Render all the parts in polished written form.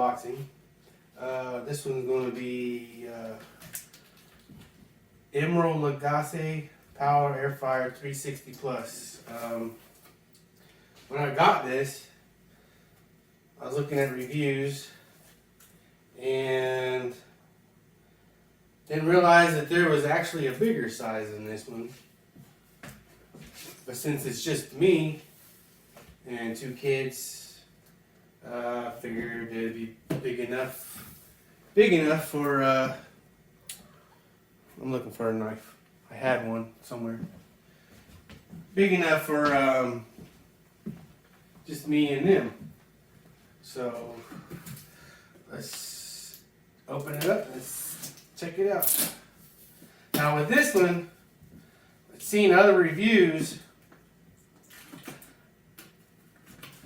unboxing. This one's going to be Emeril Lagasse Power Air Fryer 360 Plus. When I got this, I was looking at reviews and didn't realize that there was actually a bigger size than this one. But since it's just me and 2 kids, I figured it'd be big enough for, I'm looking for a knife. I had one somewhere. Big enough for just me and them. So let's open it up. Let's check it out. Now with this one, I've seen other reviews.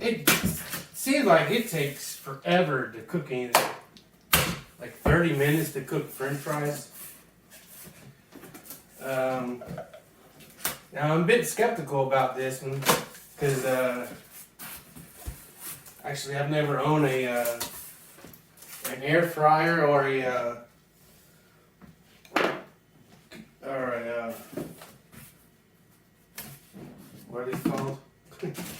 It seems like it takes forever to cook anything. Like 30 minutes to cook French fries. Now I'm a bit skeptical about this one because actually I've never owned an air fryer or a what is it called?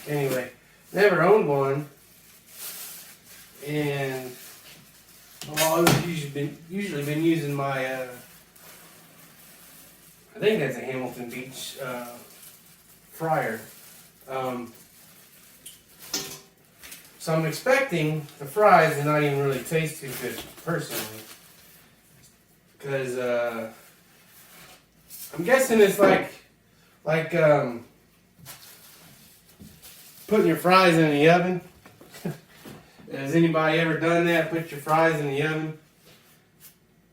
Anyway, never owned one, and I've usually been using my I think that's a Hamilton Beach fryer. So I'm expecting the fries to not even really taste too good personally, because I'm guessing it's like putting your fries in the oven. Has anybody ever done that? Put your fries in the oven?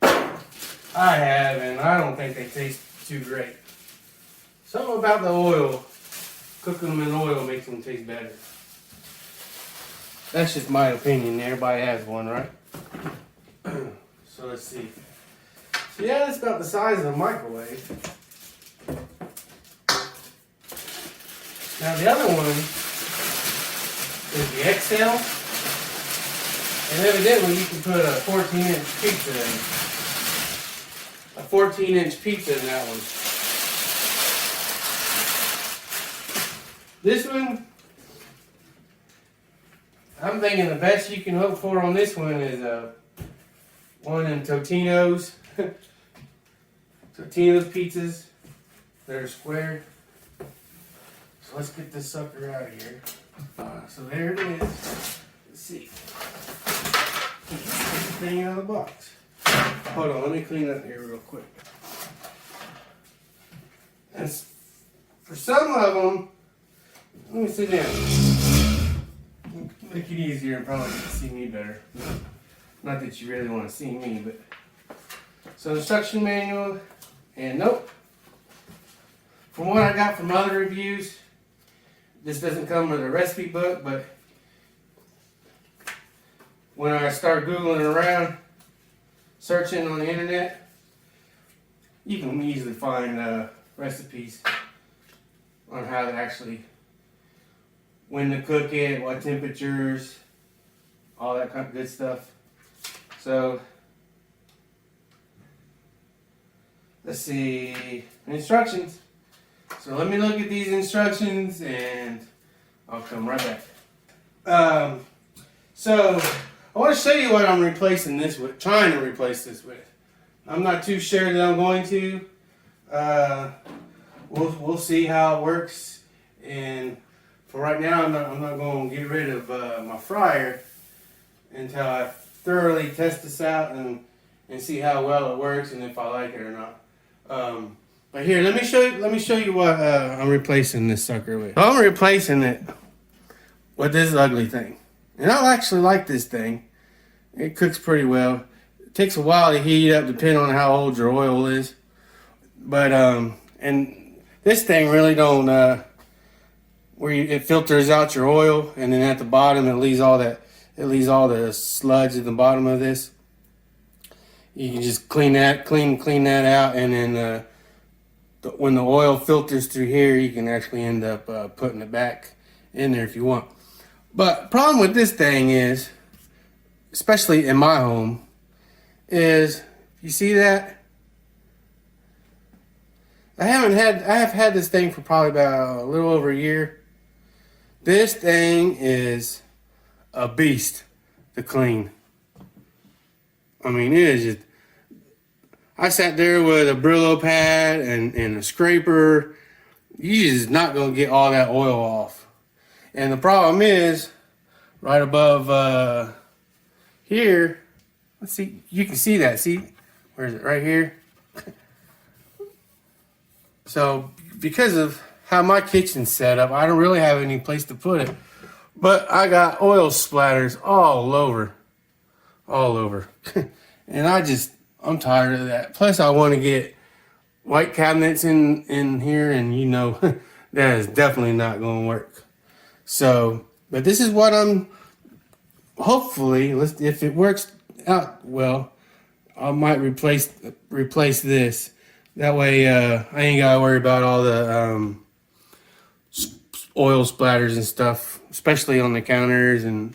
I have, and I don't think they taste too great. Something about the oil, cooking them in oil makes them taste better. That's just my opinion. Everybody has one, right? So let's see. So yeah, that's about the size of a microwave. Now the other one is the XL, and evidently you can put a 14-inch pizza in. A 14-inch pizza in that one. This one, I'm thinking the best you can hope for on this one is one in Totino's. Totino's pizzas that are square. So let's get this sucker out of here. So there it is. Let's see. Get this thing out of the box. Hold on, let me clean up here real quick. And for some of them, let me sit down. Make it easier and probably get to see me better. Not that you really want to see me, but. So instruction manual, and nope. From what I got from other reviews, this doesn't come with a recipe book, but when I start Googling around, searching on the internet, you can easily find recipes on how to actually, when to cook it, what temperatures, all that kind of good stuff. So let's see, instructions. So let me look at these instructions and I'll come right back. So I want to show you what I'm replacing this with, trying to replace this with. I'm not too sure that I'm going to. We'll see how it works. And for right now, I'm not going to get rid of my fryer until I thoroughly test this out and see how well it works and if I like it or not. But here, let me show you what I'm replacing this sucker with. So I'm replacing it with this ugly thing. And I actually like this thing. It cooks pretty well. It takes a while to heat up depending on how old your oil is. But, and this thing really don't, it filters out your oil, and then at the bottom it leaves all the sludge at the bottom of this. You can just clean that out, and then when the oil filters through here, you can actually end up putting it back in there if you want. But problem with this thing is, especially in my home, is you see that? I have had this thing for probably about a little over a year. This thing is a beast to clean. I mean, it is just. I sat there with a Brillo pad and a scraper. You're just not gonna get all that oil off. And the problem is, right above here. Let's see. You can see that. See, where is it? Right here. So, because of how my kitchen's set up, I don't really have any place to put it. But I got oil splatters all over. All over. And I'm tired of that. Plus, I want to get white cabinets in here, and you know, that is definitely not going to work. So, but this is what I'm, hopefully, if it works out well, I might replace this. That way, I ain't gotta worry about all the oil splatters and stuff, especially on the counters. And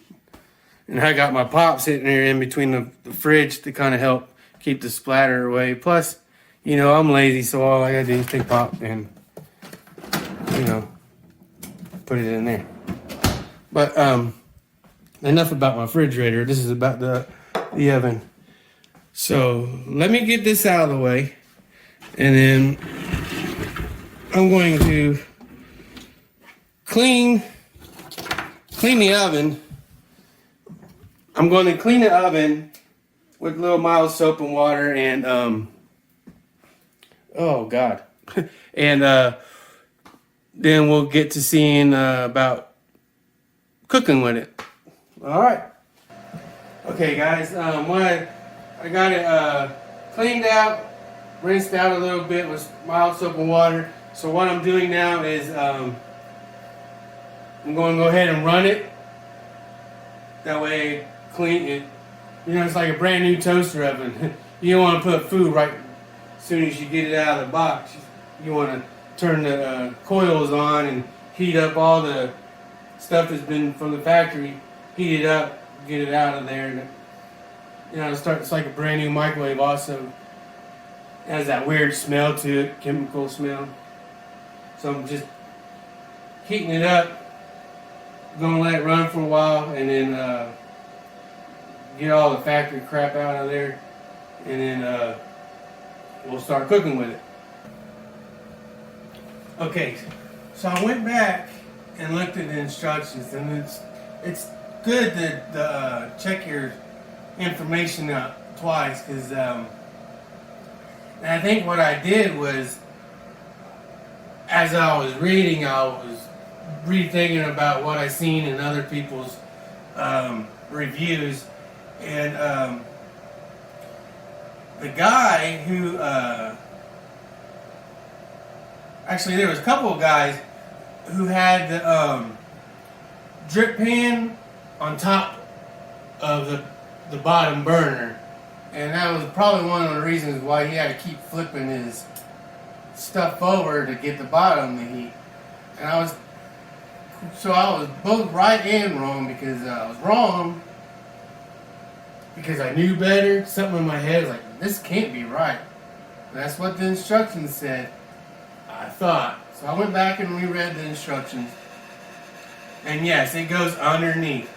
I got my pop sitting there in between the fridge to kind of help keep the splatter away. Plus, you know, I'm lazy, so all I gotta do is take pop and, you know, put it in there. But enough about my refrigerator. This is about the oven. So let me get this out of the way. And then I'm going to clean the oven. I'm going to clean the oven with a little mild soap and water and oh God. And then we'll get to seeing about cooking with it. All right. Okay, guys. I got it cleaned out. Rinsed out a little bit with mild soap and water. So what I'm doing now is I'm going to go ahead and run it. That way, clean it. You know, it's like a brand new toaster oven. You don't want to put food right as soon as you get it out of the box. You want to turn the coils on and heat up all the stuff that's been from the factory. Heat it up, get it out of there. And, you know, it's like a brand new microwave also. It has that weird smell to it, chemical smell. So I'm just heating it up. Gonna let it run for a while and then get all the factory crap out of there. And then we'll start cooking with it. Okay, so I went back and looked at the instructions, and it's good to check your information out twice, because and I think what I did was, as I was reading, I was rethinking about what I seen in other people's reviews, and the guy who actually there was a couple of guys who had the drip pan on top of the bottom burner. And that was probably one of the reasons why he had to keep flipping his stuff over to get the bottom to heat. And I was both right and wrong, because I was wrong because I knew better. Something in my head was like, this can't be right. And that's what the instructions said, I thought. So I went back and reread the instructions. And yes, it goes underneath.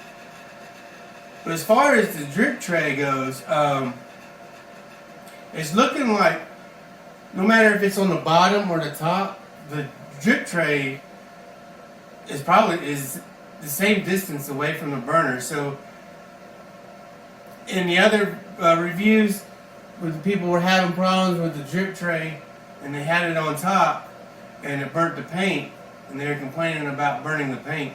But as far as the drip tray goes, it's looking like, no matter if it's on the bottom or the top, the drip tray is the same distance away from the burner. So in the other reviews, where the people were having problems with the drip tray and they had it on top and it burnt the paint, and they were complaining about burning the paint,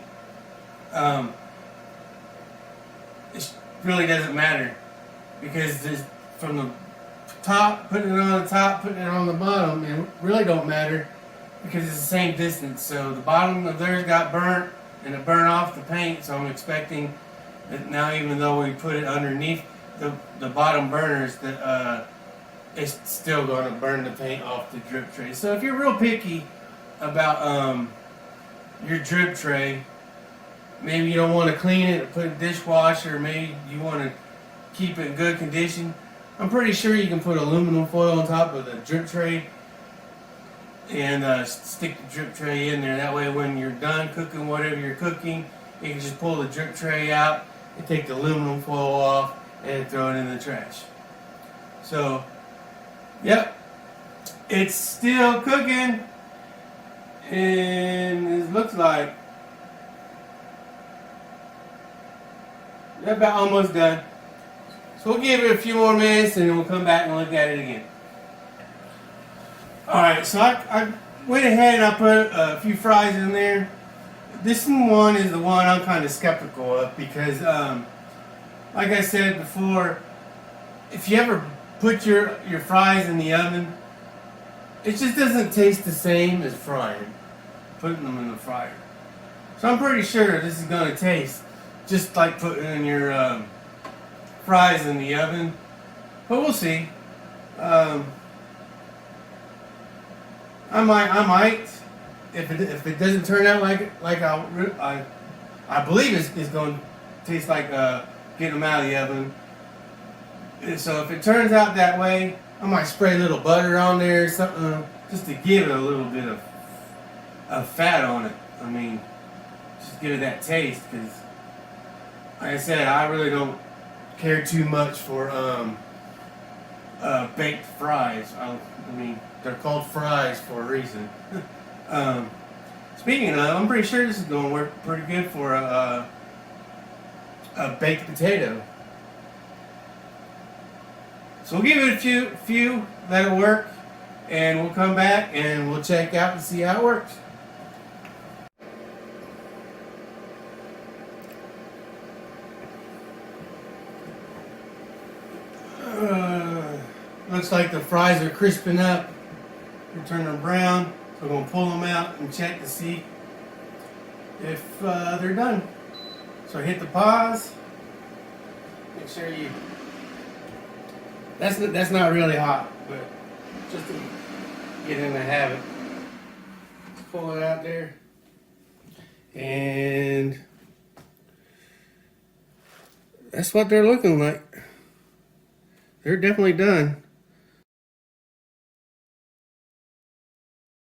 it really doesn't matter, because from the top, putting it on the top, putting it on the bottom, it really don't matter, because it's the same distance. So the bottom of theirs got burnt, and it burned off the paint, so I'm expecting that now, even though we put it underneath the bottom burners, that it's still going to burn the paint off the drip tray. So if you're real picky about your drip tray, maybe you don't want to clean it or put it in the dishwasher, maybe you want to keep it in good condition. I'm pretty sure you can put aluminum foil on top of the drip tray and stick the drip tray in there. That way when you're done cooking whatever you're cooking, you can just pull the drip tray out and take the aluminum foil off and throw it in the trash. So, yep, it's still cooking, and it looks like they're about almost done. So we'll give it a few more minutes and then we'll come back and look at it again. Alright, so I went ahead and I put a few fries in there. This one is the one I'm kind of skeptical of because, like I said before, if you ever put your fries in the oven, it just doesn't taste the same as frying, putting them in the fryer. So I'm pretty sure this is going to taste just like putting in your fries in the oven, but we'll see. I might. If it doesn't turn out like I believe it's going to taste like getting them out of the oven. And so if it turns out that way, I might spray a little butter on there or something just to give it a little bit of fat on it. I mean, just give it that taste because, like I said, I really don't care too much for baked fries. I mean, they're called fries for a reason. Speaking of, I'm pretty sure this is going to work pretty good for a baked potato. So we'll give it a few, let it work, and we'll come back and we'll check out and see how it works. Looks like the fries are crisping up. They're turning brown. So we're going to pull them out and check to see if they're done. So hit the pause. Make sure you... That's not really hot, but just to get in the habit. Let's pull it out there. And that's what they're looking like. They're definitely done.